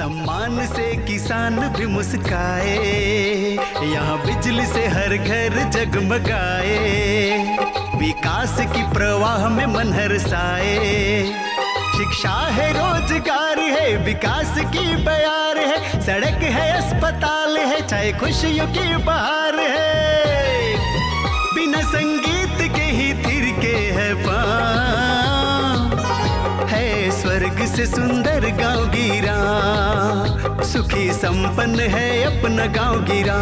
सम्मान से किसान भी मुस्काए, यहाँ बिजली से हर घर जगमगाए, विकास की प्रवाह में मन हर्षाए। शिक्षा है, रोजगार है, विकास की बयार है, सड़क है, अस्पताल है, चाहे खुशियों की बहार है। बिना संगीत के ही थिरके है पाँव, है स्वर्ग से सुंदर गाँव गिरा, सुखी संपन्न है अपना गाँव गिरा,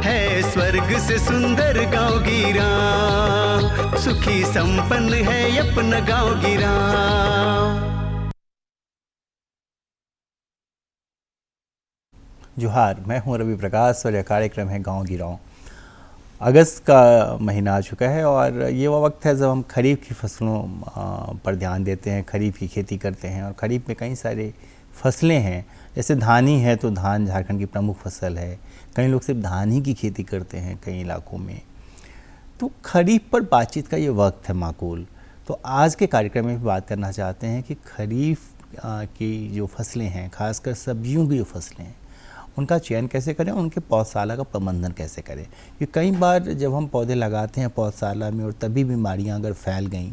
है स्वर्ग से सुंदर गाँव गिरा, सुखी संपन्न है अपना गाँव गिरा। जोहार, मैं हूं रवि प्रकाश और यह कार्यक्रम है गाँव गिराओं। अगस्त का महीना आ चुका है और ये वो वक्त है जब हम खरीफ की फसलों पर ध्यान देते हैं, खरीफ की खेती करते हैं। और खरीफ में कई सारे फसलें हैं, जैसे धान ही है तो धान झारखंड की प्रमुख फसल है। कई लोग सिर्फ धान ही की खेती करते हैं कई इलाकों में। तो खरीफ पर बातचीत का ये वक्त है माकूल। तो आज के कार्यक्रम में भी बात करना चाहते हैं कि खरीफ की जो फसलें हैं, खासकर सब्जियों की जो फसलें हैं, उनका चयन कैसे करें, उनके पौधशाला का प्रबंधन कैसे करें। क्योंकि कई बार जब हम पौधे लगाते हैं पौधशाला में और तभी बीमारियां अगर फैल गईं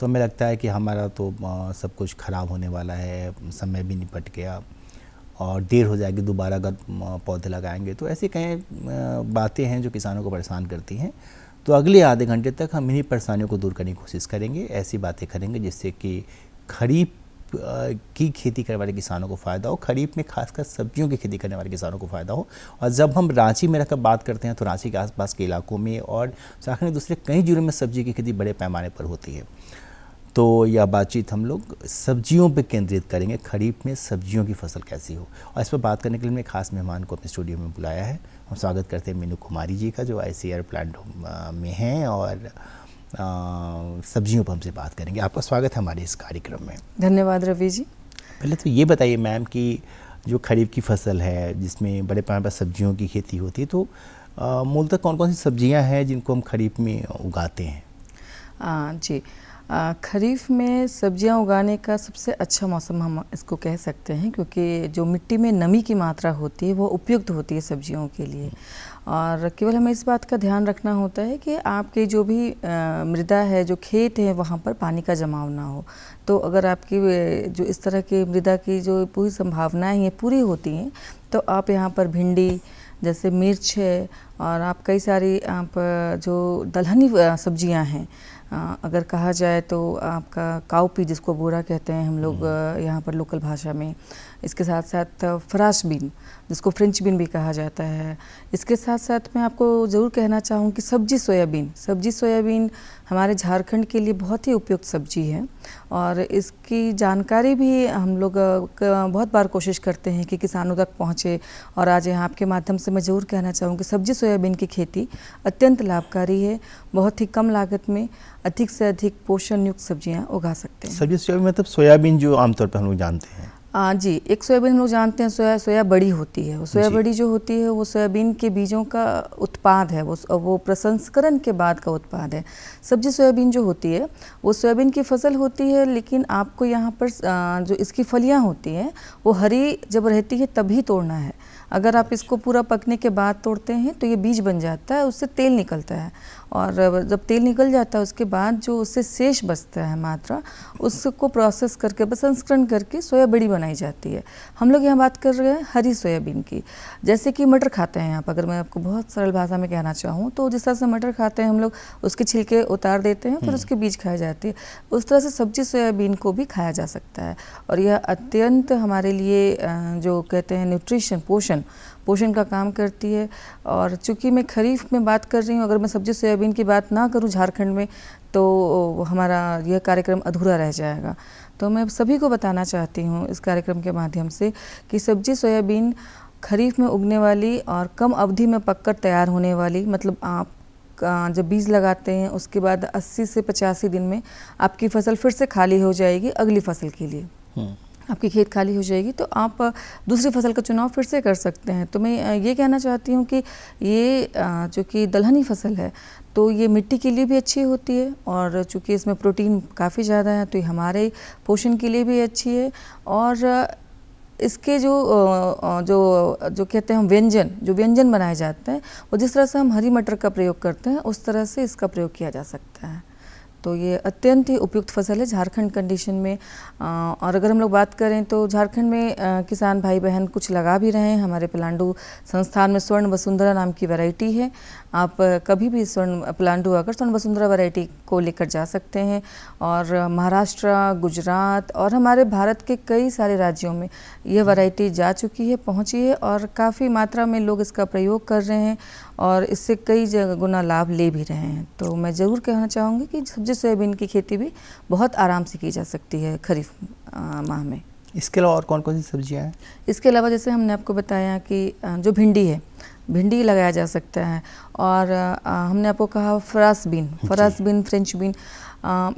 तो हमें लगता है कि हमारा तो सब कुछ ख़राब होने वाला है, समय भी निपट गया और देर हो जाएगी दोबारा अगर पौधे लगाएंगे। तो ऐसी कई बातें हैं जो किसानों को परेशान करती हैं। तो अगले आधे घंटे तक हम इन्हीं परेशानियों को दूर करने की कोशिश करेंगे, ऐसी बातें करेंगे जिससे कि खरीफ की खेती करने वाले किसानों को फ़ायदा हो, खरीफ में खासकर सब्जियों की खेती करने वाले किसानों को फ़ायदा हो। और जब हम रांची में रहकर बात करते हैं तो रांची के आसपास के इलाकों में और झारखंड के दूसरे कई जिलों में सब्जी की खेती बड़े पैमाने पर होती है। तो यह बातचीत हम लोग सब्जियों पर केंद्रित करेंगे, खरीफ में सब्जियों की फसल कैसी हो। और इस पर बात करने के लिए मैं खास मेहमान को अपने स्टूडियो में बुलाया है। हम स्वागत करते हैं मीनू कुमारी जी का, जो ICAR प्लांट में हैं और सब्जियों पर हमसे बात करेंगे। आपका स्वागत है हमारे इस कार्यक्रम में। धन्यवाद रवि जी। पहले तो ये बताइए मैम कि जो खरीफ की फसल है जिसमें बड़े पैमाने पर सब्जियों की खेती होती है, तो मूलतः कौन कौन सी सब्जियां हैं जिनको हम खरीफ में उगाते हैं? जी, खरीफ में सब्जियां उगाने का सबसे अच्छा मौसम हम इसको कह सकते हैं, क्योंकि जो मिट्टी में नमी की मात्रा होती है वो उपयुक्त होती है सब्जियों के लिए। और केवल हमें इस बात का ध्यान रखना होता है कि आपकी जो भी मृदा है, जो खेत है, वहाँ पर पानी का जमाव ना हो। तो अगर आपकी जो इस तरह की मृदा की जो पूरी संभावनाएं हैं पूरी होती हैं, तो आप यहाँ पर भिंडी, जैसे मिर्च है, और आप कई सारी आप जो दलहनी सब्जियां हैं, अगर कहा जाए तो आपका काउपी, जिसको बोरा कहते हैं हम लोग यहाँ पर लोकल भाषा में, इसके साथ साथ फ्राश बीन, जिसको फ्रेंच बीन भी कहा जाता है। इसके साथ साथ मैं आपको ज़रूर कहना चाहूँ कि सब्जी सोयाबीन हमारे झारखंड के लिए बहुत ही उपयुक्त सब्जी है। और इसकी जानकारी भी हम लोग बहुत बार कोशिश करते हैं कि किसानों तक पहुँचे। और आज यहाँ आपके माध्यम से मैं ज़रूर कहना चाहूँ कि सब्जी सोयाबीन की खेती अत्यंत लाभकारी है। बहुत ही कम लागत में अधिक से अधिक पोषण युक्त सब्जियाँ उगा सकते हैं। सब्जी सोयाबीन मतलब सोयाबीन जो आमतौर पर हम लोग जानते हैं। जी, एक सोयाबीन हम लोग जानते हैं, सोया बड़ी होती है। वो सोया बड़ी जो होती है वो सोयाबीन के बीजों का उत्पाद है, वो प्रसंस्करण के बाद का उत्पाद है। सब्जी सोयाबीन जो होती है वो सोयाबीन की फसल होती है, लेकिन आपको यहाँ पर जो इसकी फलियाँ होती हैं वो हरी जब रहती है तभी तोड़ना है। अगर आप इसको पूरा पकने के बाद तोड़ते हैं तो ये बीज बन जाता है, उससे तेल निकलता है। और जब तेल निकल जाता है उसके बाद जो उससे शेष बचता है मात्रा, उसको प्रोसेस करके प्रसंस्करण करके सोया बड़ी बनाई जाती है। हम लोग यहाँ बात कर रहे हैं हरी सोयाबीन की। जैसे कि मटर खाते हैं आप, अगर मैं आपको बहुत सरल भाषा में कहना चाहूँ तो जिस तरह से मटर खाते हैं हम लोग, उसके छिलके उतार देते हैं, फिर उसके बीज खाए जाते हैं, उस तरह से सब्जी सोयाबीन को भी खाया जा सकता है। और यह अत्यंत हमारे लिए जो कहते हैं न्यूट्रिशन, पोषण का काम करती है। और चूँकि मैं खरीफ में बात कर रही हूँ, अगर मैं सब्जी सोयाबीन की बात ना करूँ झारखंड में तो हमारा यह कार्यक्रम अधूरा रह जाएगा। तो मैं सभी को बताना चाहती हूँ इस कार्यक्रम के माध्यम से कि सब्जी सोयाबीन खरीफ में उगने वाली और कम अवधि में पककर तैयार होने वाली, मतलब आप जब बीज लगाते हैं उसके बाद 80 से 85 दिन में आपकी फसल फिर से खाली हो जाएगी अगली फसल के लिए। आपकी खेत खाली हो जाएगी तो आप दूसरी फसल का चुनाव फिर से कर सकते हैं। तो मैं ये कहना चाहती हूँ कि ये जो कि दलहनी फसल है तो ये मिट्टी के लिए भी अच्छी होती है, और चूँकि इसमें प्रोटीन काफ़ी ज़्यादा है तो ये हमारे पोषण के लिए भी अच्छी है। और इसके जो कहते हैं हम व्यंजन बनाए जाते हैं, वो जिस तरह से हम हरी मटर का प्रयोग करते हैं उस तरह से इसका प्रयोग किया जा सकता है। तो ये अत्यंत ही उपयुक्त फसल है झारखंड कंडीशन में। और अगर हम लोग बात करें तो झारखंड में किसान भाई बहन कुछ लगा भी रहे हैं। हमारे पलांडू संस्थान में स्वर्ण वसुंधरा नाम की वैरायटी है। आप कभी भी पलांडू आकर स्वर्ण वसुंधरा वैरायटी को लेकर जा सकते हैं। और महाराष्ट्र, गुजरात और हमारे भारत के कई सारे राज्यों में यह वैरायटी जा चुकी है, पहुंची है और काफ़ी मात्रा में लोग इसका प्रयोग कर रहे हैं और इससे कई गुना लाभ ले भी रहे हैं। तो मैं ज़रूर कहना चाहूँगी कि सब्जी सोयाबीन की खेती भी बहुत आराम से की जा सकती है खरीफ माह में। इसके अलावा और कौन कौन सी सब्जियां हैं? इसके अलावा जैसे हमने आपको बताया कि जो भिंडी है, भिंडी लगाया जा सकता है। और हमने आपको कहा फरास बीन, फ्रेंच बीन।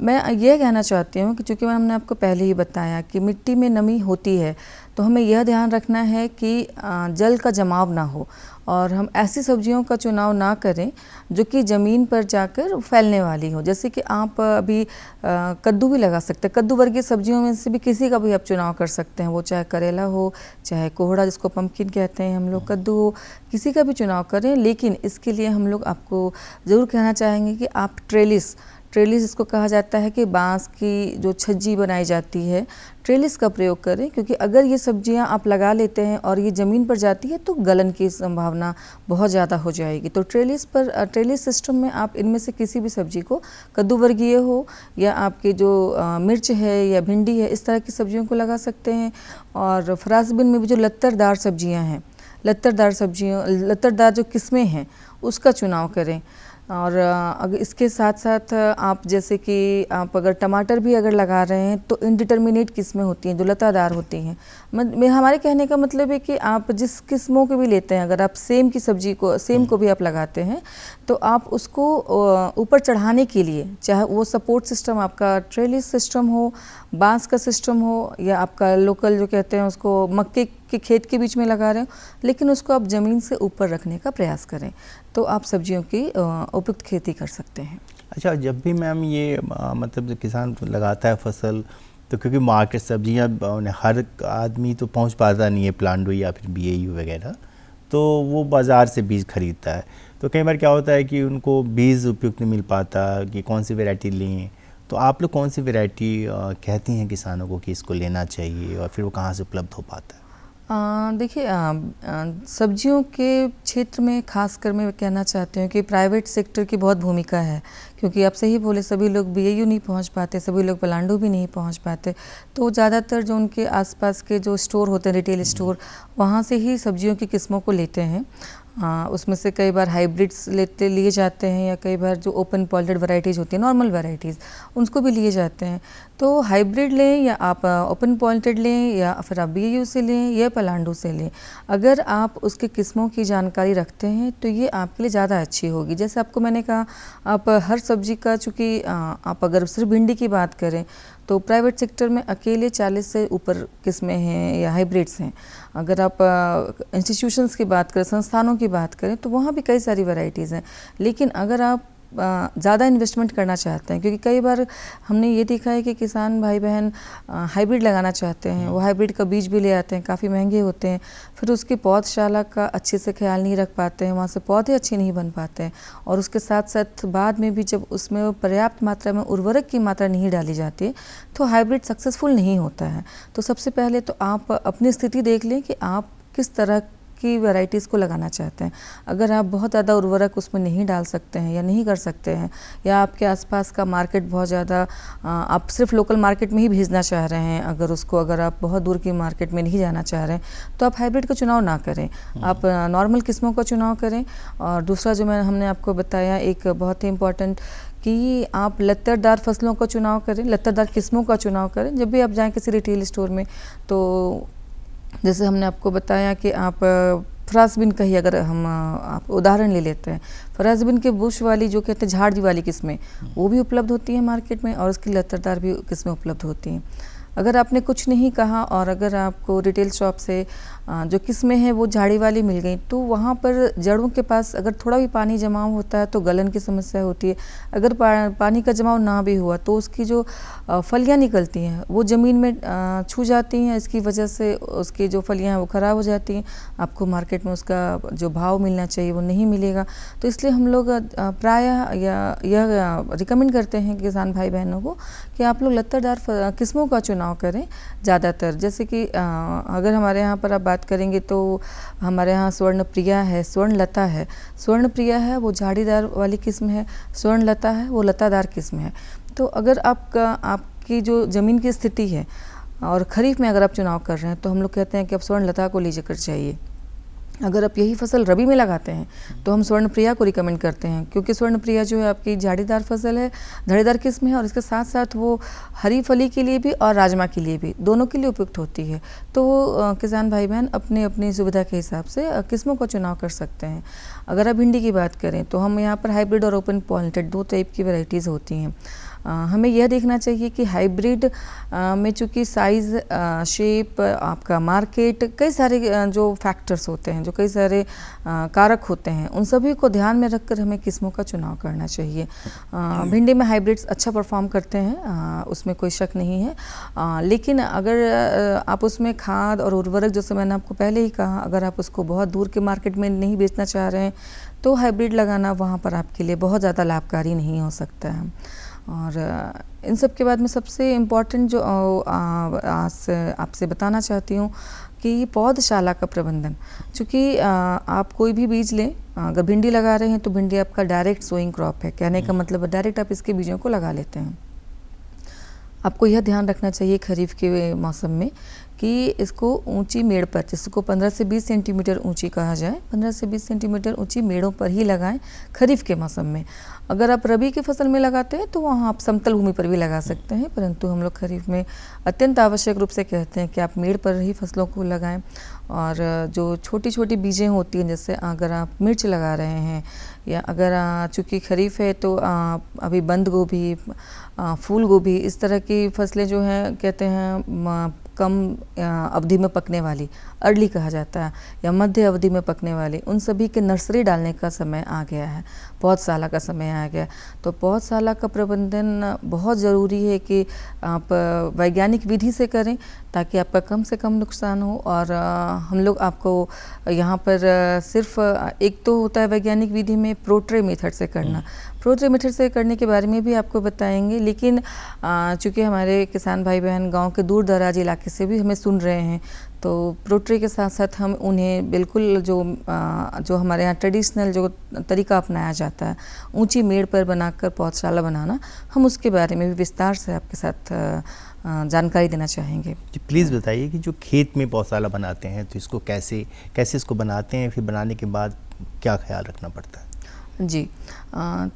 मैं ये कहना चाहती हूँ कि चूँकि हमने आपको पहले ही बताया कि मिट्टी में नमी होती है, तो हमें यह ध्यान रखना है कि जल का जमाव ना हो और हम ऐसी सब्जियों का चुनाव ना करें जो कि ज़मीन पर जाकर फैलने वाली हो। जैसे कि आप अभी कद्दू भी लगा सकते हैं। कद्दू वर्गीय सब्जियों में से भी किसी का भी आप चुनाव कर सकते हैं, वो चाहे करेला हो, चाहे कोहड़ा जिसको पम्पकिन कहते हैं हम लोग, कद्दू हो, किसी का भी चुनाव करें। लेकिन इसके लिए हम लोग आपको ज़रूर कहना चाहेंगे कि आप ट्रेलिस इसको कहा जाता है कि बांस की जो छज्जी बनाई जाती है, ट्रेलिस का प्रयोग करें। क्योंकि अगर ये सब्जियां आप लगा लेते हैं और ये ज़मीन पर जाती है तो गलन की संभावना बहुत ज़्यादा हो जाएगी। तो ट्रेलिस सिस्टम में आप इनमें से किसी भी सब्जी को, कद्दू वर्गीय हो या आपके जो मिर्च है या भिंडी है, इस तरह की सब्जियों को लगा सकते हैं। और फरासबिन में भी जो लत्तरदार सब्जियाँ हैं, लत्तरदार जो किस्में हैं उसका चुनाव करें। और अगर इसके साथ साथ आप जैसे कि आप अगर टमाटर भी अगर लगा रहे हैं तो इनडिटर्मिनेट किस्में होती हैं जो लतादार होती हैं। हमारे कहने का मतलब है कि आप जिस किस्मों के भी लेते हैं, अगर आप सेम की सब्जी को, सेम को भी आप लगाते हैं तो आप उसको ऊपर चढ़ाने के लिए, चाहे वो सपोर्ट सिस्टम आपका ट्रेलिस सिस्टम हो, बांस का सिस्टम हो या आपका लोकल जो कहते हैं उसको मक्के के खेत के बीच में लगा रहे हो, लेकिन उसको आप ज़मीन से ऊपर रखने का प्रयास करें तो आप सब्जियों की उपयुक्त खेती कर सकते हैं। अच्छा, जब भी मैम ये मतलब किसान लगाता है फसल, तो क्योंकि मार्केट सब्जियां हर आदमी तो पहुंच पाता नहीं है, प्लांडो या फिर BAU वगैरह, तो वो बाज़ार से बीज खरीदता है। तो कई बार क्या होता है कि उनको बीज उपयुक्त नहीं मिल पाता कि कौन सी वैरायटी लें। तो आप लोग कौन सी वैरायटी कहती हैं किसानों को कि इसको लेना चाहिए और फिर वो कहाँ से उपलब्ध हो पाता है? देखिए, सब्जियों के क्षेत्र में खासकर मैं कहना चाहती हूँ कि प्राइवेट सेक्टर की बहुत भूमिका है। क्योंकि आप सही बोले, सभी लोग BAU नहीं पहुँच पाते, सभी लोग पलांडू भी नहीं पहुँच पाते। तो ज़्यादातर जो उनके आसपास के जो स्टोर होते हैं, रिटेल स्टोर, वहाँ से ही सब्जियों की किस्मों को लेते हैं। उसमें से कई बार हाइब्रिड्स लिए जाते हैं या कई बार जो ओपन पॉल्टेड वैरायटीज़ होती हैं, नॉर्मल वैरायटीज़, उनको भी लिए जाते हैं। तो हाइब्रिड लें या आप ओपन पॉल्टेड लें या फिर आप BAU से लें या पलांडू से लें, अगर आप उसके किस्मों की जानकारी रखते हैं तो ये आपके लिए ज़्यादा अच्छी होगी। जैसे आपको मैंने कहा, आप हर सब्जी का, चूँकि आप अगर सिर्फ भिंडी की बात करें तो प्राइवेट सेक्टर में अकेले 40 से ऊपर किस्में हैं या हाइब्रिड्स हैं। अगर आप इंस्टीट्यूशंस की बात करें, संस्थानों की बात करें, तो वहाँ भी कई सारी वैरायटीज़ हैं। लेकिन अगर आप ज़्यादा इन्वेस्टमेंट करना चाहते हैं, क्योंकि कई बार हमने ये देखा है कि किसान भाई बहन हाइब्रिड लगाना चाहते हैं, वो हाइब्रिड का बीज भी ले आते हैं, काफ़ी महंगे होते हैं, फिर उसकी पौधशाला का अच्छे से ख्याल नहीं रख पाते हैं, वहाँ से पौधे अच्छे नहीं बन पाते हैं। और उसके साथ साथ बाद में भी जब उसमें पर्याप्त मात्रा में उर्वरक की मात्रा नहीं डाली जाती है तो हाइब्रिड सक्सेसफुल नहीं होता है। तो सबसे पहले तो आप अपनी स्थिति देख लें कि आप किस तरह की वैरायटीज़ को लगाना चाहते हैं। अगर आप बहुत ज़्यादा उर्वरक उसमें नहीं डाल सकते हैं या नहीं कर सकते हैं, या आपके आसपास का मार्केट बहुत ज़्यादा, आप सिर्फ लोकल मार्केट में ही भेजना चाह रहे हैं, अगर आप बहुत दूर की मार्केट में नहीं जाना चाह रहे हैं, तो आप हाइब्रिड का चुनाव ना करें, आप नॉर्मल किस्मों का चुनाव करें। और दूसरा जो हमने आपको बताया, एक बहुत ही इम्पॉर्टेंट, कि आप लत्तरदार फसलों का चुनाव करें, लत्तरदार किस्मों का चुनाव करें। जब भी आप जाएँ किसी रिटेल स्टोर में, तो जैसे हमने आपको बताया कि आप फरासबिन का ही अगर हम आप उदाहरण ले लेते हैं, फरासबिन के बुश वाली जो कहते हैं झाड़ी वाली किस्में, वो भी उपलब्ध होती हैं मार्केट में, और उसकी लत्तरदार भी किस्में उपलब्ध होती हैं। अगर आपने कुछ नहीं कहा और अगर आपको रिटेल शॉप से जो किस्में हैं वो झाड़ी वाली मिल गई, तो वहाँ पर जड़ों के पास अगर थोड़ा भी पानी जमाव होता है तो गलन की समस्या होती है। अगर पानी का जमाव ना भी हुआ तो उसकी जो फलियाँ निकलती हैं वो ज़मीन में छू जाती हैं, इसकी वजह से उसकी जो फलियाँ हैं वो ख़राब हो जाती हैं, आपको मार्केट में उसका जो भाव मिलना चाहिए वो नहीं मिलेगा। तो इसलिए हम लोग प्रायः यह रिकमेंड करते हैं किसान भाई बहनों को कि आप लोग लत्तादार किस्मों का चुनाव करें ज़्यादातर। जैसे कि अगर हमारे यहाँ पर आप बात करेंगे तो हमारे यहाँ स्वर्णप्रिया है, स्वर्णलता है। स्वर्णप्रिया है वो झाड़ीदार वाली किस्म है, स्वर्णलता है वो लतादार किस्म है। तो अगर आपकी जो ज़मीन की स्थिति है और खरीफ में अगर आप चुनाव कर रहे हैं तो हम लोग कहते हैं कि आप स्वर्णलता को लीजिए कर चाहिए। अगर आप यही फसल रबी में लगाते हैं तो हम स्वर्णप्रिया को रिकमेंड करते हैं, क्योंकि स्वर्णप्रिया जो है आपकी झाड़ीदार फसल है, झाड़ीदार किस्म है, और इसके साथ साथ वो हरी फली के लिए भी और राजमा के लिए भी, दोनों के लिए उपयुक्त होती है। तो किसान भाई बहन अपने अपनी सुविधा के हिसाब से किस्मों का चुनाव कर सकते हैं। अगर आप भिंडी की बात करें तो हम यहाँ पर हाइब्रिड और ओपन पॉलिनेटेड 2 टाइप की वैरायटीज़ होती हैं। हमें यह देखना चाहिए कि हाइब्रिड में चूँकि साइज़, शेप, आपका मार्केट, कई सारे जो फैक्टर्स होते हैं, जो कई सारे कारक होते हैं, उन सभी को ध्यान में रखकर हमें किस्मों का चुनाव करना चाहिए। भिंडी में हाइब्रिड्स अच्छा परफॉर्म करते हैं, उसमें कोई शक नहीं है। लेकिन अगर आप उसमें खाद और उर्वरक, जैसे मैंने आपको पहले ही कहा, अगर आप उसको बहुत दूर के मार्केट में नहीं बेचना चाह रहे हैं तो हाइब्रिड लगाना वहाँ पर आपके लिए बहुत ज़्यादा लाभकारी नहीं हो सकता है। और इन सब के बाद में सबसे इम्पॉर्टेंट जो आपसे बताना चाहती हूँ कि पौधशाला का प्रबंधन। चूँकि आप कोई भी बीज लें, अगर भिंडी लगा रहे हैं तो भिंडी आपका डायरेक्ट सोइंग क्रॉप है, कहने का मतलब डायरेक्ट आप इसके बीजों को लगा लेते हैं। आपको यह ध्यान रखना चाहिए खरीफ के मौसम में कि इसको ऊंची मेड़ पर, जिसको 15 से 20 सेंटीमीटर ऊंची कहा जाए, 15 से 20 सेंटीमीटर ऊंची मेड़ों पर ही लगाएं खरीफ के मौसम में। अगर आप रबी की फसल में लगाते हैं तो वहाँ आप समतल भूमि पर भी लगा सकते हैं, परंतु हम लोग खरीफ में अत्यंत आवश्यक रूप से कहते हैं कि आप मेड़ पर ही फसलों को लगाएं। और जो छोटी छोटी बीजें होती हैं, जैसे अगर आप मिर्च लगा रहे हैं, या अगर चूँकि खरीफ है तो अभी बंद गोभी, फूल गोभी, इस तरह की फसलें जो हैं कहते हैं कम अवधि में पकने वाली, अर्ली कहा जाता है, या मध्य अवधि में पकने वाली, उन सभी के नर्सरी डालने का समय आ गया है, पौधशाला का समय आ गया। तो पौधशाला का प्रबंधन बहुत ज़रूरी है कि आप वैज्ञानिक विधि से करें ताकि आपका कम से कम नुकसान हो। और हम लोग आपको यहाँ पर सिर्फ एक तो होता है वैज्ञानिक विधि में प्रोट्रे मेथड से करना, प्रोट्रे मेथड से करने के बारे में भी आपको बताएंगे। लेकिन चूँकि हमारे किसान भाई बहन गांव के दूर दराज इलाके से भी हमें सुन रहे हैं, तो प्रोट्रे के साथ साथ हम उन्हें बिल्कुल जो हमारे यहाँ ट्रेडिशनल जो तरीका अपनाया जाता है, ऊंची मेड़ पर बनाकर पौधशाला बनाना, हम उसके बारे में भी विस्तार से आपके साथ जानकारी देना चाहेंगे। जी प्लीज़ बताइए कि जो खेत में पौधशाला बनाते हैं तो इसको कैसे इसको बनाते हैं, फिर बनाने के बाद क्या ख्याल रखना पड़ता है? जी,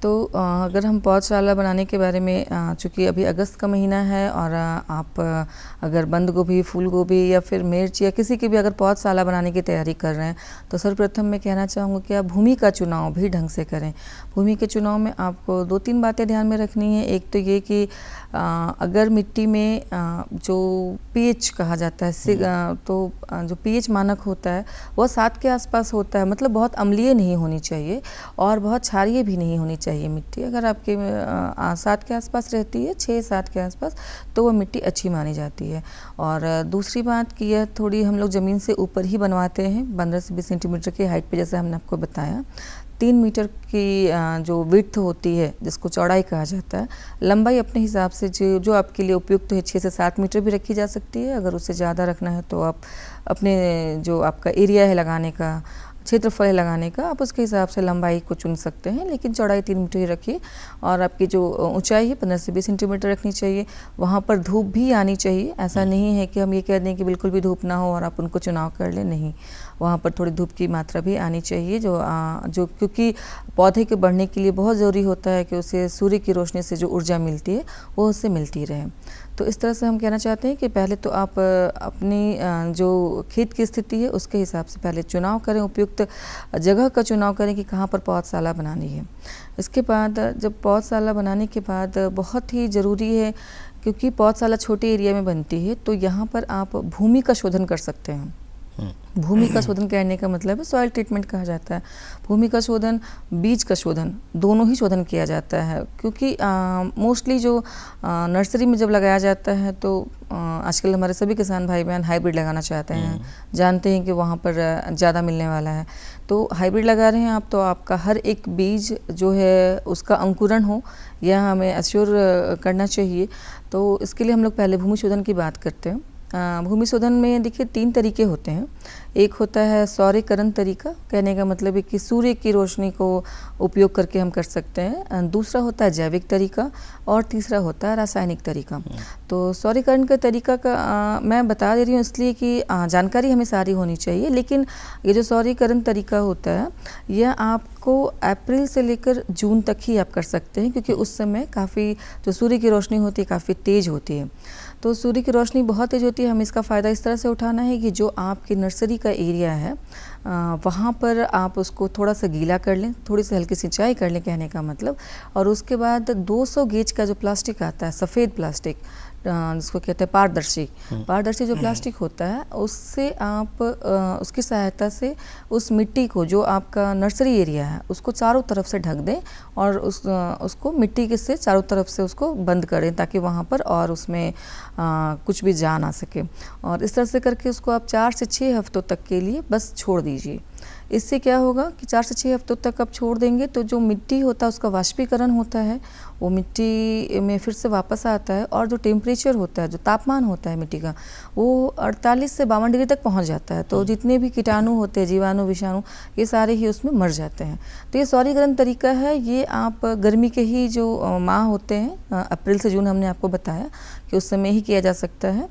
तो अगर हम पौधशाला बनाने के बारे में, चूँकि अभी अगस्त का महीना है और आप अगर बंद गोभी, फूल गोभी या फिर मिर्च या किसी की भी अगर पौधशाला बनाने की तैयारी कर रहे हैं तो सर्वप्रथम मैं कहना चाहूँगी कि आप भूमि का चुनाव भी ढंग से करें। भूमि के चुनाव में आपको 2-3 बातें ध्यान में रखनी है। एक तो ये कि अगर मिट्टी में जो पीएच कहा जाता है, तो जो पीएच मानक होता है वह 7 के आसपास होता है, मतलब बहुत अम्लीय नहीं होनी चाहिए और बहुत क्षारीय भी नहीं होनी चाहिए मिट्टी। अगर आपके 7 के आसपास रहती है, 6-7 के आसपास, तो वह मिट्टी अच्छी मानी जाती है। और दूसरी बात कि यह थोड़ी हम लोग ज़मीन से ऊपर ही बनवाते हैं, 15 से 20 सेंटीमीटर की हाइट पे, जैसे हमने आपको बताया। 3 मीटर की जो विड्थ होती है, जिसको चौड़ाई कहा जाता है, लंबाई अपने हिसाब से जो आपके लिए उपयुक्त है 6 से 7 मीटर भी रखी जा सकती है। अगर उससे ज़्यादा रखना है तो आप अपने जो आपका एरिया है लगाने का, क्षेत्रफल है लगाने का, आप उसके हिसाब से लंबाई को चुन सकते हैं, लेकिन चौड़ाई 3 मीटर ही रखिए। और आपकी जो ऊंचाई है 15 से 20 सेंटीमीटर रखनी चाहिए। वहाँ पर धूप भी आनी चाहिए, ऐसा नहीं है कि हम ये कह दें कि बिल्कुल भी धूप ना हो और आप उनको चुनाव कर लें, नहीं। वहाँ पर थोड़ी धूप की मात्रा भी आनी चाहिए, जो क्योंकि पौधे के बढ़ने के लिए बहुत ज़रूरी होता है कि उसे सूर्य की रोशनी से जो ऊर्जा मिलती है वो उससे मिलती रहे। तो इस तरह से हम कहना चाहते हैं कि पहले तो आप अपनी जो खेत की स्थिति है उसके हिसाब से पहले चुनाव करें, उपयुक्त जगह का चुनाव करें कि कहाँ पर पौधशाला बनानी है। इसके बाद जब पौधशाला बनाने के बाद बहुत ही ज़रूरी है, क्योंकि पौधशाला छोटे एरिया में बनती है, तो यहाँ पर आप भूमि का शोधन कर सकते हैं। भूमि का शोधन करने का मतलब है सॉइल ट्रीटमेंट कहा जाता है। भूमि का शोधन, बीज का शोधन, दोनों ही शोधन किया जाता है, क्योंकि मोस्टली जो नर्सरी में जब लगाया जाता है तो आजकल हमारे सभी किसान भाई बहन हाइब्रिड लगाना चाहते हैं, जानते हैं कि वहाँ पर ज़्यादा मिलने वाला है, तो हाइब्रिड लगा रहे हैं आप, तो आपका हर एक बीज जो है उसका अंकुरण हो, यह हमें एश्योर करना चाहिए। तो इसके लिए हम लोग पहले भूमि शोधन की बात करते हैं। भूमि शोधन में देखिए 3 तरीके होते हैं। एक होता है सौरीकरण तरीका, कहने का मतलब है कि सूर्य की रोशनी को उपयोग करके हम कर सकते हैं। दूसरा होता है जैविक तरीका और तीसरा होता है रासायनिक तरीका। तो सौरीकरण का तरीका का मैं बता दे रही हूँ इसलिए कि जानकारी हमें सारी होनी चाहिए, लेकिन ये जो सौरीकरण तरीका होता है यह आपको अप्रैल से लेकर जून तक ही आप कर सकते हैं, क्योंकि उस समय काफ़ी जो सूर्य की रोशनी होती है काफ़ी तेज़ होती है। तो सूर्य की रोशनी बहुत तेज़ होती है, हमें इसका फ़ायदा इस तरह से उठाना है कि जो आपकी नर्सरी का एरिया है वहाँ पर आप उसको थोड़ा सा गीला कर लें, थोड़ी सी हल्की सिंचाई कर लें कहने का मतलब, और उसके बाद 200 गेज का जो प्लास्टिक आता है, सफ़ेद प्लास्टिक जिसको कहते हैं पारदर्शी जो प्लास्टिक होता है, उससे आप उसकी सहायता से उस मिट्टी को, जो आपका नर्सरी एरिया है, उसको चारों तरफ से ढक दें और उसको मिट्टी के से चारों तरफ से उसको बंद करें, ताकि वहाँ पर और उसमें कुछ भी जा ना सके। और इस तरह से करके उसको आप 4 से 6 हफ्तों तक के लिए बस छोड़ दीजिए। इससे क्या होगा कि 4 से 6 हफ्तों तक आप छोड़ देंगे तो जो मिट्टी होता है उसका वाष्पीकरण होता है, वो मिट्टी में फिर से वापस आता है, और जो टेम्परेचर होता है, जो तापमान होता है मिट्टी का, वो 48 से 52 डिग्री तक पहुंच जाता है। तो जितने भी कीटाणु होते हैं, जीवाणु, विषाणु, ये सारे ही उसमें मर जाते हैं। तो ये सौरीकरण तरीका है, ये आप गर्मी के ही जो माह होते हैं, अप्रैल से जून हमने आपको बताया कि उस समय ही किया जा सकता है,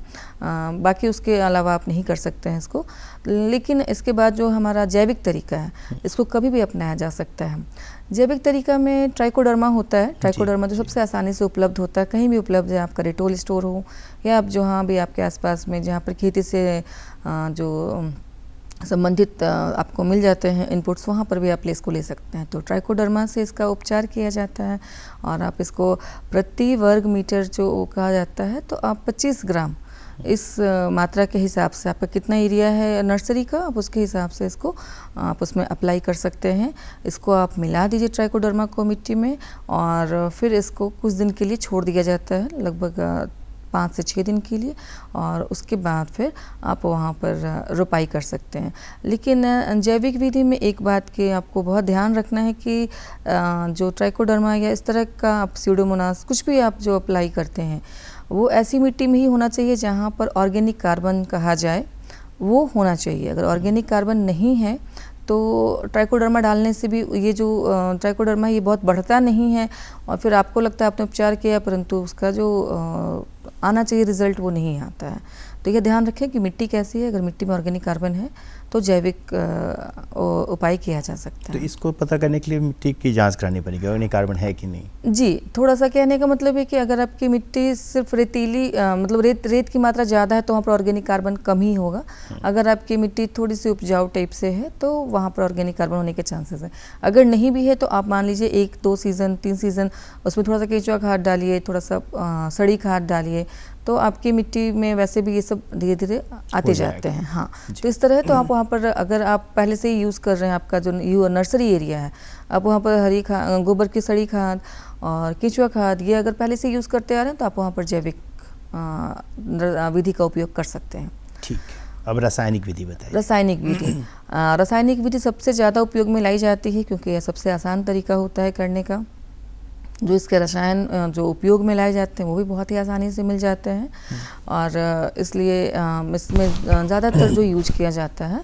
बाकी उसके अलावा आप नहीं कर सकते हैं इसको। लेकिन इसके बाद जो हमारा जैविक तरीका है, इसको कभी भी अपनाया जा सकता है। जैविक तरीका में ट्राइकोडर्मा होता है। ट्राइकोडर्मा जो सबसे आसानी से उपलब्ध होता है, कहीं भी उपलब्ध है, आपका रिटेल स्टोर हो या आप जहाँ भी आपके आसपास में जहाँ पर खेती से जो संबंधित आपको मिल जाते हैं इनपुट्स, वहाँ पर भी आप इसको ले सकते हैं। तो ट्राइकोडर्मा से इसका उपचार किया जाता है, और आप इसको प्रति वर्ग मीटर जो कहा जाता है, तो आप 25 ग्राम इस मात्रा के हिसाब से, आपका कितना एरिया है नर्सरी का, आप उसके हिसाब से इसको आप उसमें अप्लाई कर सकते हैं। इसको आप मिला दीजिए ट्राइकोडर्मा को मिट्टी में, और फिर इसको कुछ दिन के लिए छोड़ दिया जाता है, लगभग 5 से 6 दिन के लिए, और उसके बाद फिर आप वहाँ पर रोपाई कर सकते हैं। लेकिन जैविक विधि में एक बात के आपको बहुत ध्यान रखना है कि जो ट्राइकोडर्मा या इस तरह का आप स्यूडोमोनास कुछ भी आप जो अप्लाई करते हैं, वो ऐसी मिट्टी में ही होना चाहिए जहाँ पर ऑर्गेनिक कार्बन कहा जाए, वो होना चाहिए। अगर ऑर्गेनिक कार्बन नहीं है तो ट्राइकोडर्मा डालने से भी ये जो ट्राइकोडर्मा ये बहुत बढ़ता नहीं है, और फिर आपको लगता है आपने उपचार किया परंतु उसका जो आना चाहिए रिजल्ट वो नहीं आता है। तो ये ध्यान रखें कि मिट्टी कैसी है। अगर मिट्टी में ऑर्गेनिक कार्बन है तो जैविक उपाय किया जा सकता है। तो इसको पता करने के लिए मिट्टी की जांच करानी पड़ेगी, ऑर्गेनिक कार्बन है कि नहीं? जी, थोड़ा सा कहने का मतलब है कि अगर आपकी मिट्टी सिर्फ रेतीली मतलब रेत की मात्रा ज़्यादा है तो वहाँ पर ऑर्गेनिक कार्बन कम ही होगा। अगर आपकी मिट्टी थोड़ी सी उपजाऊ टाइप से है तो वहाँ पर ऑर्गेनिक कार्बन होने के चांसेस है। अगर नहीं भी है तो आप मान लीजिए 1, 2 सीज़न, 3 सीज़न उसमें थोड़ा सा केंचुआ खाद डालिए, थोड़ा सा सड़ी खाद डालिए, तो आपकी मिट्टी में वैसे भी ये सब धीरे धीरे आते जाते हैं। हाँ, तो इस तरह है। तो आप वहाँ पर अगर आप पहले से ही यूज़ कर रहे हैं, आपका जो नर्सरी एरिया है, आप वहाँ पर गोबर की सड़ी खाद और केंचुआ खाद ये अगर पहले से यूज़ करते आ रहे हैं तो आप वहाँ पर जैविक विधि का उपयोग कर सकते हैं। ठीक, अब रासायनिक विधि बताइए। रासायनिक विधि सबसे ज़्यादा उपयोग में लाई जाती है, क्योंकि यह सबसे आसान तरीका होता है करने का। जो इसके रसायन जो उपयोग में लाए जाते हैं वो भी बहुत ही आसानी से मिल जाते हैं। और इसलिए इसमें ज़्यादातर जो यूज किया जाता है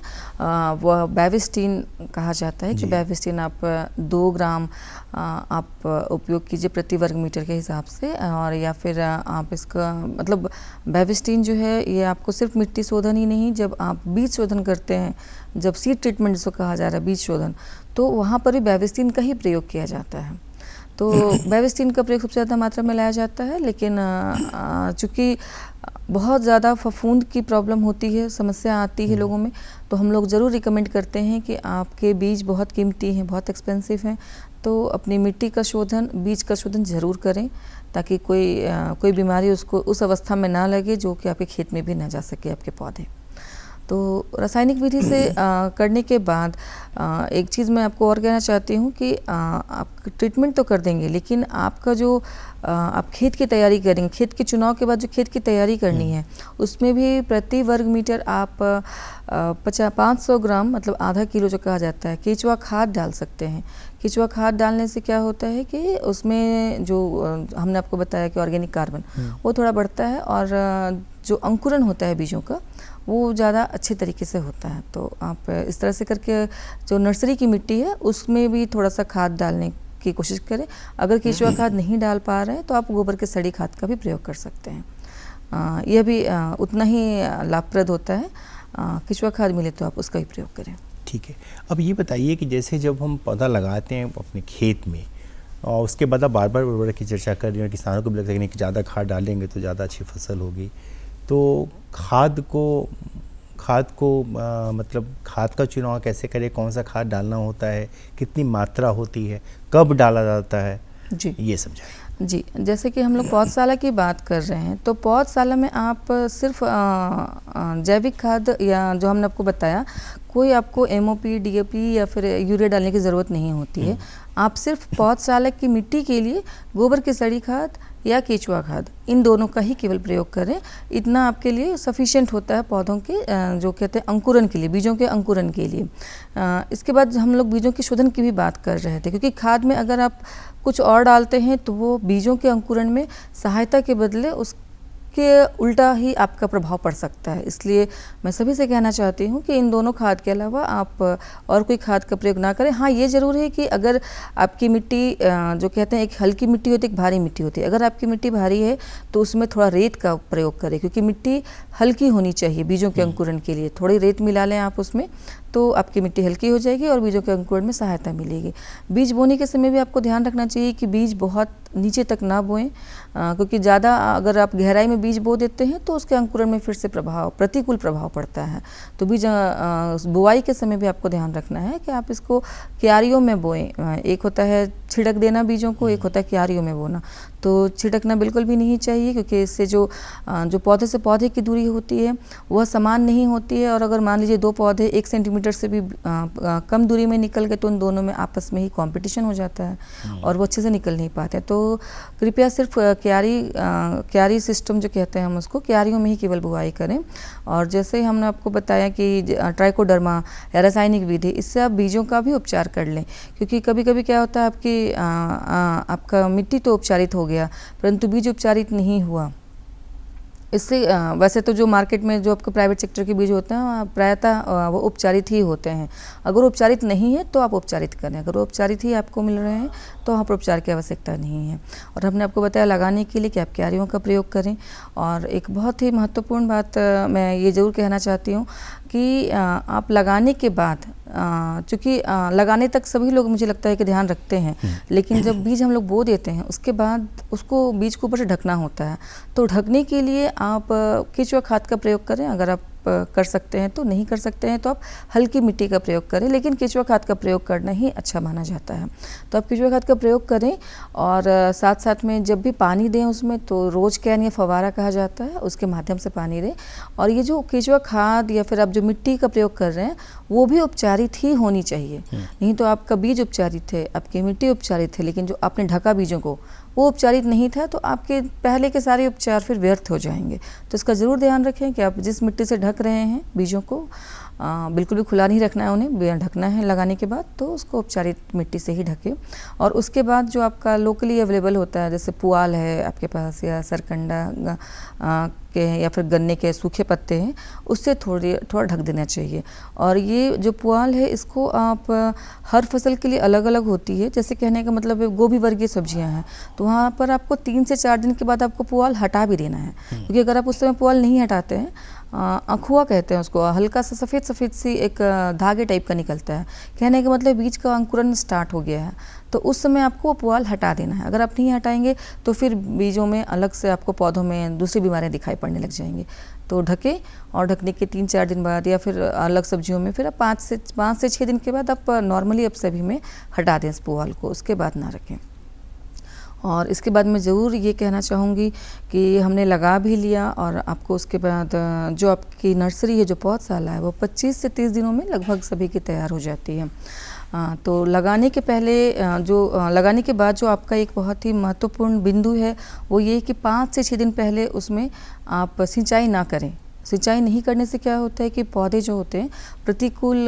वह बेविस्टिन कहा जाता है कि बेविस्टिन आप 2 ग्राम आप उपयोग कीजिए प्रति वर्ग मीटर के हिसाब से। और या फिर आप इसका मतलब बेविस्टिन जो है ये आपको सिर्फ मिट्टी शोधन ही नहीं, जब आप बीज शोधन करते हैं, जब सीड ट्रीटमेंट जिसको कहा जा रहा है बीज शोधन, तो वहाँ पर भी बेविस्टिन का ही प्रयोग किया जाता है। तो बेविस्टिन का प्रयोग सबसे ज़्यादा मात्रा में लाया जाता है। लेकिन चूँकि बहुत ज़्यादा फफूंद की प्रॉब्लम होती है, समस्या आती है लोगों में, तो हम लोग ज़रूर रिकमेंड करते हैं कि आपके बीज बहुत कीमती हैं, बहुत एक्सपेंसिव हैं, तो अपनी मिट्टी का शोधन, बीज का शोधन ज़रूर करें, ताकि कोई बीमारी उसको उस अवस्था में ना लगे जो कि आपके खेत में भी ना जा सके आपके पौधे। तो रासायनिक विधि से करने के बाद एक चीज़ मैं आपको और कहना चाहती हूँ कि आप ट्रीटमेंट तो कर देंगे, लेकिन आपका जो आप खेत की तैयारी करेंगे, खेत के चुनाव के बाद जो खेत की तैयारी करनी है, उसमें भी प्रति वर्ग मीटर आप 500 ग्राम मतलब आधा किलो जो कहा जाता है केचुआ खाद डाल सकते हैं। केचुआ खाद डालने से क्या होता है कि उसमें जो हमने आपको बताया कि ऑर्गेनिक कार्बन वो थोड़ा बढ़ता है, और जो अंकुरन होता है बीजों का वो ज़्यादा अच्छे तरीके से होता है। तो आप इस तरह से करके जो नर्सरी की मिट्टी है उसमें भी थोड़ा सा खाद डालने की कोशिश करें। अगर केचुआ खाद नहीं डाल पा रहे हैं तो आप गोबर के सड़ी खाद का भी प्रयोग कर सकते हैं। यह भी उतना ही लाभप्रद होता है। केचुआ खाद मिले तो आप उसका भी प्रयोग करें। ठीक है। अब ये बताइए कि जैसे जब हम पौधा लगाते हैं अपने खेत में और उसके बाद आप बार बार उर्वरक की चर्चा कर रही हैं, किसानों को भी लगता है कि ज़्यादा खाद डालेंगे तो ज़्यादा अच्छी फसल होगी, तो खाद को मतलब खाद का चुनाव कैसे करें, कौन सा खाद डालना होता है, कितनी मात्रा होती है, कब डाला जाता है, जी ये समझाएं। जी, जैसे कि हम लोग पौधशाला की बात कर रहे हैं, तो पौधशाला में आप सिर्फ जैविक खाद या जो हमने आपको बताया, कोई आपको MOP, DAP या फिर यूरिया डालने की ज़रूरत नहीं होती है। आप सिर्फ पौधशाला की मिट्टी के लिए गोबर की सड़ी खाद या केचुआ खाद, इन दोनों का ही केवल प्रयोग करें। इतना आपके लिए सफिशिएंट होता है पौधों के जो कहते हैं अंकुरन के लिए, बीजों के अंकुरन के लिए। इसके बाद हम लोग बीजों के शोधन की भी बात कर रहे थे, क्योंकि खाद में अगर आप कुछ और डालते हैं तो वो बीजों के अंकुरन में सहायता के बदले उसके उल्टा ही आपका प्रभाव पड़ सकता है। इसलिए मैं सभी से कहना चाहती हूँ कि इन दोनों खाद के अलावा आप और कोई खाद का प्रयोग ना करें। हाँ, ये ज़रूर है कि अगर आपकी मिट्टी जो कहते हैं एक हल्की मिट्टी होती है, एक भारी मिट्टी होती है, अगर आपकी मिट्टी भारी है तो उसमें थोड़ा रेत का प्रयोग करें, क्योंकि मिट्टी हल्की होनी चाहिए बीजों के अंकुरन के लिए। थोड़ी रेत मिला लें आप उसमें, तो आपकी मिट्टी हल्की हो जाएगी और बीजों के अंकुरण में सहायता मिलेगी। बीज बोने के समय भी आपको ध्यान रखना चाहिए कि बीज बहुत नीचे तक ना बोएं, क्योंकि ज़्यादा अगर आप गहराई में बीज बो देते हैं तो उसके अंकुरण में फिर से प्रतिकूल प्रभाव पड़ता है। तो बीज बुआई के समय भी आपको ध्यान रखना है कि आप इसको क्यारियों में बोएं। एक होता है छिड़क देना बीजों को, एक होता है क्यारियों में बोना। तो छिड़कना बिल्कुल भी नहीं चाहिए, क्योंकि इससे जो पौधे से पौधे की दूरी होती है वह समान नहीं होती है। और अगर मान लीजिए 2 पौधे 1 सेंटीमीटर से भी कम दूरी में निकल गए तो उन दोनों में आपस में ही कंपटीशन हो जाता है और वो अच्छे से निकल नहीं पाते। तो कृपया सिर्फ क्यारी सिस्टम जो कहते हैं हम उसको, क्यारियों में ही केवल बुआई करें। और जैसे हमने आपको बताया कि ट्राइकोडर्मा या रासायनिक विधि, इससे आप बीजों का भी उपचार कर लें, क्योंकि कभी कभी क्या होता है आपका मिट्टी तो उपचारित हो गया परंतु बीज उपचारित नहीं हुआ। इससे वैसे तो जो मार्केट में जो आपको प्राइवेट सेक्टर के बीज होते हैं प्रायतः वो उपचारित ही होते हैं। अगर उपचारित नहीं है तो आप उपचारित करें, अगर उपचारित ही आपको मिल रहे हैं तो वहाँ पर उपचार की आवश्यकता नहीं है। और हमने आपको बताया लगाने के लिए कि आप क्यारियों का प्रयोग करें। और एक बहुत ही महत्वपूर्ण बात मैं ये ज़रूर कहना चाहती हूँ कि आप लगाने के बाद, चूँकि लगाने तक सभी लोग मुझे लगता है कि ध्यान रखते हैं, लेकिन जब बीज हम लोग बो देते हैं उसके बाद उसको बीज को ऊपर से ढकना होता है। तो ढकने के लिए आप केचुआ खाद का प्रयोग करें, अगर आप कर सकते हैं तो। नहीं कर सकते हैं तो आप हल्की मिट्टी का प्रयोग करें, लेकिन केचुआ खाद का प्रयोग करना ही अच्छा माना जाता है। तो आप केचुआ खाद का प्रयोग करें और साथ साथ में जब भी पानी दें उसमें तो रोज कैन या फवारा कहा जाता है, उसके माध्यम से पानी दें। और ये जो केचुआ खाद या फिर आप जो मिट्टी का प्रयोग कर रहे हैं वो भी उपचारित ही होनी चाहिए। नहीं तो आपका बीज उपचारित है, आपकी मिट्टी उपचारित है, लेकिन जो आपने ढका बीजों को वो उपचारित नहीं था तो आपके पहले के सारे उपचार फिर व्यर्थ हो जाएंगे। तो इसका ज़रूर ध्यान रखें कि आप जिस मिट्टी से ढक रहे हैं बीजों को बिल्कुल भी खुला नहीं रखना है उन्हें, ढकना है लगाने के बाद, तो उसको औपचारिक मिट्टी से ही ढके। और उसके बाद जो आपका लोकली अवेलेबल होता है, जैसे पुआल है आपके पास या सरकंडा के या फिर गन्ने के सूखे पत्ते हैं, उससे थोड़ा ढक देना चाहिए। और ये जो पुआल है इसको आप हर फसल के लिए अलग अलग होती है, जैसे कहने का मतलब है गोभी वर्गीय सब्जियां हैं तो वहाँ पर आपको 3 से 4 दिन के बाद आपको पुआल हटा भी देना है, क्योंकि अगर आप उस समय पुआल नहीं हटाते हैं, अखुआ कहते हैं उसको, हल्का सा सफ़ेद सफ़ेद सी एक धागे टाइप का निकलता है, कहने का मतलब बीज का अंकुरन स्टार्ट हो गया है, तो उस समय आपको वो पुआल हटा देना है। अगर आप नहीं हटाएंगे तो फिर बीजों में अलग से आपको पौधों में दूसरी बीमारियां दिखाई पड़ने लग जाएंगी। तो ढके, और ढकने के 3-4 दिन बाद या फिर अलग सब्जियों में फिर आप 5 से 6 दिन के बाद आप नॉर्मली अब सभी में हटा दें इस पुआल को, उसके बाद ना रखें। और इसके बाद मैं ज़रूर ये कहना चाहूँगी कि हमने लगा भी लिया और आपको उसके बाद जो आपकी नर्सरी है, जो पौधशाला है, वो 25 से 30 दिनों में लगभग सभी की तैयार हो जाती है। तो लगाने के पहले लगाने के बाद जो आपका एक बहुत ही महत्वपूर्ण बिंदु है वो ये कि 5 से 6 दिन पहले उसमें आप सिंचाई ना करें। सिंचाई नहीं करने से क्या होता है कि पौधे जो होते हैं, प्रतिकूल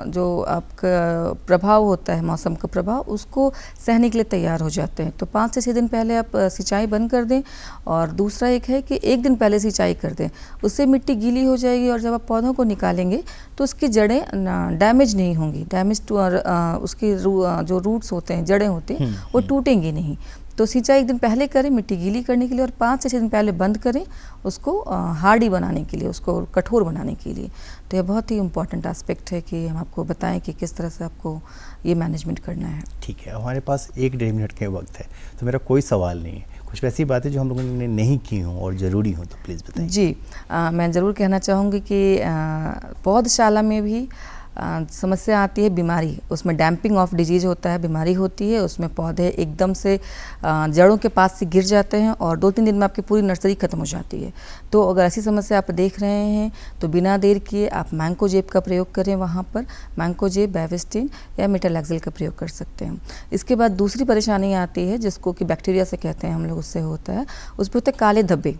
जो आपका प्रभाव होता है, मौसम का प्रभाव, उसको सहने के लिए तैयार हो जाते हैं। तो 5 से 6 दिन पहले आप सिंचाई बंद कर दें। और दूसरा एक है कि 1 दिन पहले सिंचाई कर दें, उससे मिट्टी गीली हो जाएगी और जब आप पौधों को निकालेंगे तो उसकी जड़ें डैमेज नहीं होंगी, उसकी जो रूट्स होते हैं, जड़ें होती हैं, वो टूटेंगी नहीं। तो सिंचाई 1 दिन पहले करें मिट्टी गीली करने के लिए, और 5 से 6 दिन पहले बंद करें उसको हार्डी बनाने के लिए, उसको कठोर बनाने के लिए। तो यह बहुत ही इम्पॉर्टेंट एस्पेक्ट है कि हम आपको बताएं कि किस तरह से आपको ये मैनेजमेंट करना है। ठीक है, हमारे पास 1-1.5 मिनट के वक्त है, तो मेरा कोई सवाल नहीं है। कुछ वैसी बातें जो हम लोगों ने नहीं की हों और ज़रूरी हों तो प्लीज़ बताइए। जी, मैं ज़रूर कहना चाहूँगी कि पौधशाला में भी समस्या आती है बीमारी, उसमें डैम्पिंग ऑफ डिजीज होता है, बीमारी होती है, उसमें पौधे एकदम से जड़ों के पास से गिर जाते हैं और 2-3 दिन में आपकी पूरी नर्सरी खत्म हो जाती है। तो अगर ऐसी समस्या आप देख रहे हैं तो बिना देर किए आप मैंकोजेब का प्रयोग करें, वहाँ पर मैंकोजेब, बेविस्टिन या मेटालैक्सिल का प्रयोग कर सकते हैं। इसके बाद दूसरी परेशानी आती है जिसको कि बैक्टीरिया से कहते हैं हम लोग, उससे होता है, उस पर होते हैं काले धब्बे।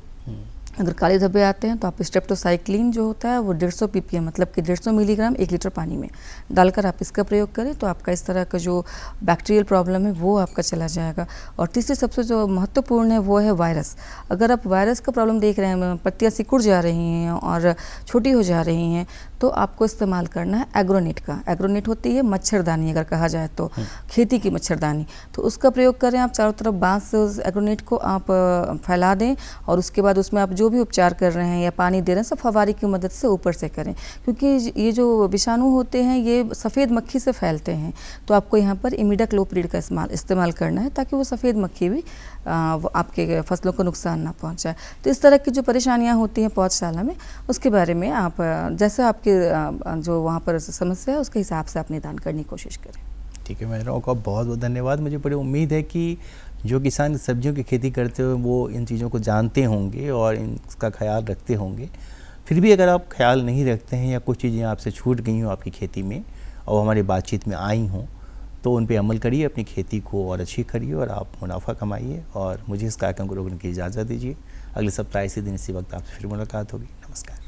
अगर काले धब्बे आते हैं तो आप स्ट्रेप्टोसाइक्लिन जो होता है वो 150 ppm मतलब कि 150 मिलीग्राम 1 लीटर पानी में डालकर आप इसका प्रयोग करें, तो आपका इस तरह का जो बैक्टीरियल प्रॉब्लम है वो आपका चला जाएगा। और तीसरी सबसे जो महत्वपूर्ण है वो है वायरस। अगर आप वायरस का प्रॉब्लम देख रहे हैं, पत्तियाँ सिकुड़ जा रही हैं और छोटी हो जा रही हैं, तो आपको इस्तेमाल करना है एग्रोनेट का। एग्रोनेट होती है मच्छरदानी, अगर कहा जाए तो खेती की मच्छरदानी, तो उसका प्रयोग करें आप। चारों तरफ बांस से उस एग्रोनेट को आप फैला दें और उसके बाद उसमें आप जो भी उपचार कर रहे हैं या पानी दे रहे हैं सब फवारी की मदद से ऊपर से करें, क्योंकि ये जो विषाणु होते हैं ये सफ़ेद मक्खी से फैलते हैं। तो आपको यहाँ पर इमिडाक्लोप्रिड का इस्तेमाल करना है ताकि वो सफ़ेद मक्खी भी आपके फसलों को नुकसान ना पहुँचाए। तो इस तरह की जो परेशानियाँ होती हैं पौधशाला में, उसके बारे में आप जैसा आपके जो वहाँ पर समस्या है उसके हिसाब से आप निदान करने की कोशिश करें। ठीक है, मैडम आपका बहुत बहुत धन्यवाद। मुझे बड़ी उम्मीद है कि जो किसान सब्जियों की खेती करते हुए वो इन चीज़ों को जानते होंगे और इनका ख्याल रखते होंगे। फिर भी अगर आप ख्याल नहीं रखते हैं या कुछ चीज़ें आपसे छूट गई हों आपकी खेती में और हमारी बातचीत में आई हों, तो उन पे अमल करिए, अपनी खेती को और अच्छी करिए और आप मुनाफा कमाइए। और मुझे इस कार्यक्रम को रोकने की इजाज़त दीजिए। अगले सप्ताह इसी दिन इसी वक्त आपसे फिर मुलाकात होगी। नमस्कार।